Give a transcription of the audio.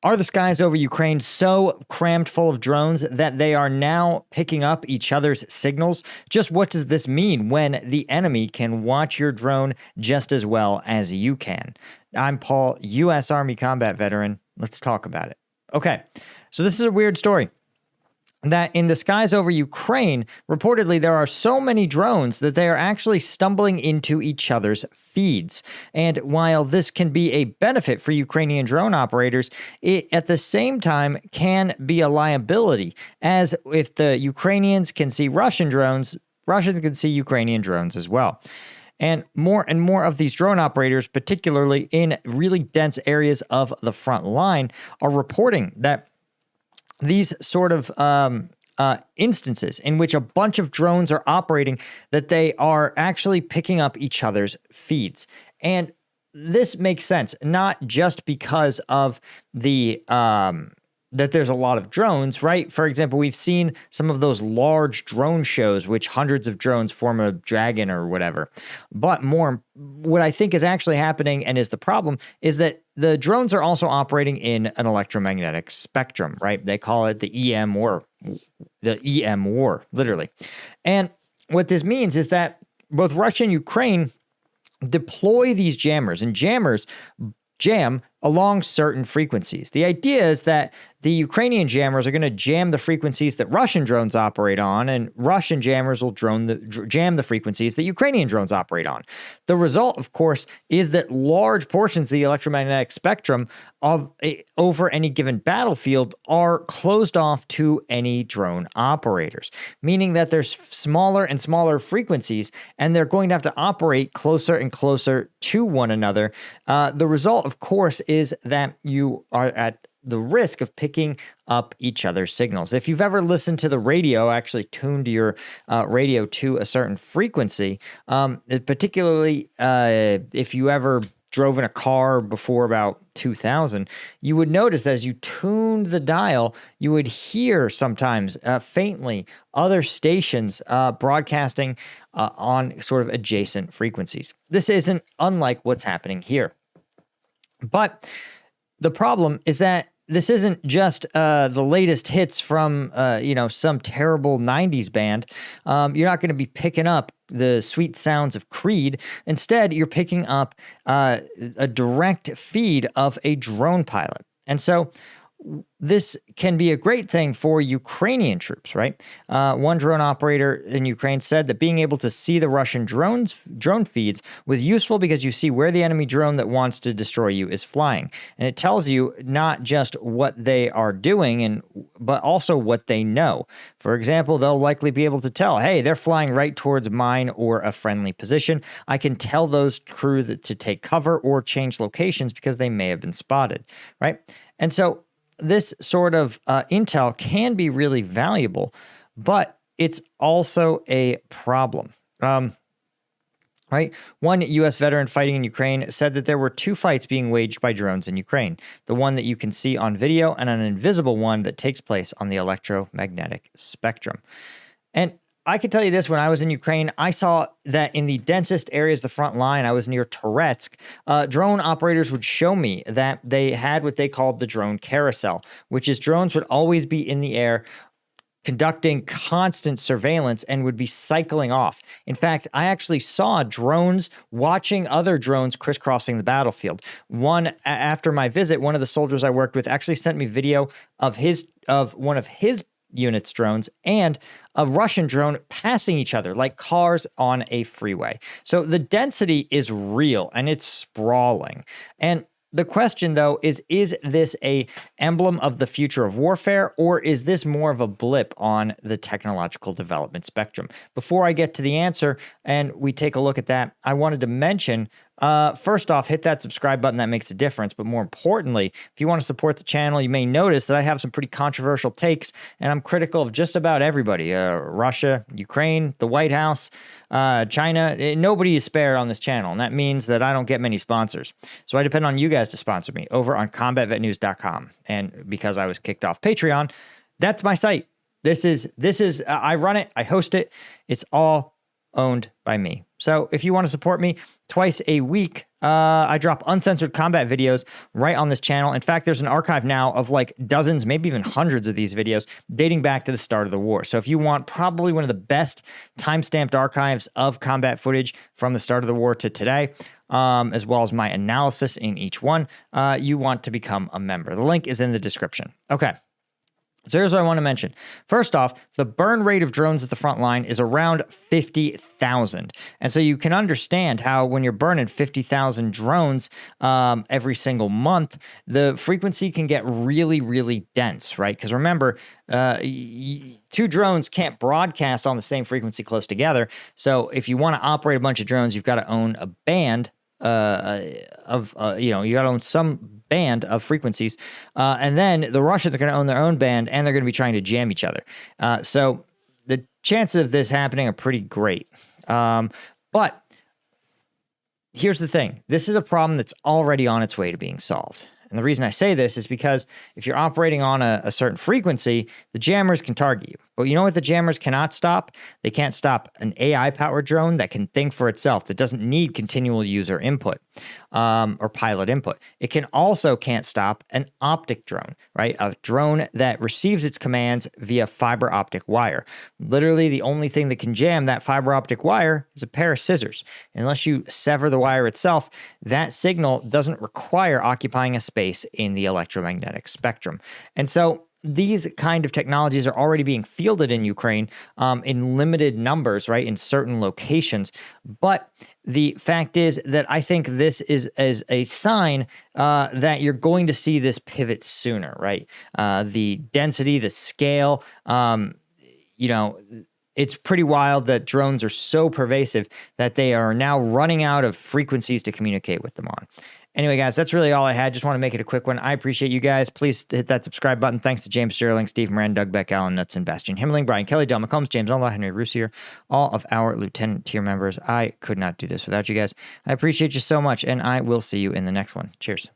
Are the skies over Ukraine so crammed full of drones that they are now picking up each other's signals? Just what does this mean when the enemy can watch your drone just as well as you can? I'm Paul, U.S. Army combat veteran. Let's talk about it. Okay, so this is a weird story. That in the skies over Ukraine, reportedly there are so many drones that they are actually stumbling into each other's feeds. And while this can be a benefit for Ukrainian drone operators, it at the same time can be a liability, as if the Ukrainians can see Russian drones, Russians can see Ukrainian drones as well. And more of these drone operators, particularly in really dense areas of the front line, are reporting that these sort of instances in which a bunch of drones are operating, that they are actually picking up each other's feeds. And this makes sense, not just because of the that there's a lot of drones, right? For example, we've seen some of those large drone shows, which hundreds of drones form a dragon or whatever. But what I think is actually happening and is the problem is that the drones are also operating in an electromagnetic spectrum, right? They call it the EM war, literally. And what this means is that both Russia and Ukraine deploy these jammers, and jammers jam along certain frequencies. The idea is that the Ukrainian jammers are going to jam the frequencies that Russian drones operate on, and Russian jammers will jam the frequencies that Ukrainian drones operate on. The result, of course, is that large portions of the electromagnetic spectrum over any given battlefield are closed off to any drone operators, meaning that there's smaller and smaller frequencies, and they're going to have to operate closer and closer to one another. The result, of course, is that you are at the risk of picking up each other's signals. If you've ever listened to the radio, actually tuned your radio to a certain frequency, particularly if you ever drove in a car before about 2000, you would notice that as you tuned the dial, you would hear sometimes faintly other stations broadcasting on sort of adjacent frequencies. This isn't unlike what's happening here. But the problem is that this isn't just the latest hits from, some terrible 90s band. You're not going to be picking up the sweet sounds of Creed. Instead, you're picking up a direct feed of a drone pilot. And so this can be a great thing for Ukrainian troops, right? One drone operator in Ukraine said that being able to see the Russian drone feeds was useful because you see where the enemy drone that wants to destroy you is flying. And it tells you not just what they are doing, but also what they know. For example, they'll likely be able to tell, hey, they're flying right towards mine or a friendly position. I can tell those crew to take cover or change locations because they may have been spotted, right? And so this sort of intel can be really valuable, but it's also a problem. Right? One U.S. veteran fighting in Ukraine said that there were two fights being waged by drones in Ukraine, the one that you can see on video and an invisible one that takes place on the electromagnetic spectrum. And I can tell you this, when I was in Ukraine, I saw that in the densest areas of the front line, I was near Toretsk, drone operators would show me that they had what they called the drone carousel, which is drones would always be in the air conducting constant surveillance and would be cycling off. In fact, I actually saw drones watching other drones crisscrossing the battlefield. After my visit, one of the soldiers I worked with actually sent me video of one of his unit's drones and a Russian drone passing each other like cars on a freeway. So the density is real and it's sprawling. And the question, though, is this a emblem of the future of warfare, or is this more of a blip on the technological development spectrum? Before I get to the answer and we take a look at that, I wanted to mention, first off, hit that subscribe button. That makes a difference. But more importantly, if you want to support the channel, you may notice that I have some pretty controversial takes, and I'm critical of just about everybody. Russia, Ukraine, the White House, China. Nobody is spare on this channel, and that means that I don't get many sponsors. So I depend on you guys to sponsor me over on combatvetnews.com. And because I was kicked off Patreon, that's my site. This is I run it, I host it. It's all owned by me. So if you want to support me twice a week, I drop uncensored combat videos right on this channel. In fact, there's an archive now of like dozens, maybe even hundreds of these videos dating back to the start of the war. So if you want probably one of the best time-stamped archives of combat footage from the start of the war to today, as well as my analysis in each one, you want to become a member. The link is in the description. Okay. So here's what I want to mention. First off, the burn rate of drones at the front line is around 50,000. And so you can understand how when you're burning 50,000 drones every single month, the frequency can get really, really dense, right? Because remember, two drones can't broadcast on the same frequency close together. So if you want to operate a bunch of drones, you've got to own a band you got to own some band of frequencies. And then the Russians are going to own their own band, and they're going to be trying to jam each other. So the chances of this happening are pretty great. But here's the thing. This is a problem that's already on its way to being solved. And the reason I say this is because if you're operating on a certain frequency, the jammers can target you. But you know what the jammers cannot stop? They can't stop an AI-powered drone that can think for itself, that doesn't need continual user input or pilot input. It can also can't stop an optic drone, right? A drone that receives its commands via fiber optic wire. Literally, the only thing that can jam that fiber optic wire is a pair of scissors. Unless you sever the wire itself, that signal doesn't require occupying a space in the electromagnetic spectrum. And so these kind of technologies are already being fielded in Ukraine in limited numbers, right, in certain locations. But the fact is that I think this is a sign that you're going to see this pivot sooner, right? The density, the scale, it's pretty wild that drones are so pervasive that they are now running out of frequencies to communicate with them on. Anyway, guys, that's really all I had. Just want to make it a quick one. I appreciate you guys. Please hit that subscribe button. Thanks to James Sterling, Steve Moran, Doug Beck, Alan Knutson, Bastian Himmeling, Brian Kelly, Del McCombs, James Onla, Henry Roussier, all of our lieutenant tier members. I could not do this without you guys. I appreciate you so much, and I will see you in the next one. Cheers.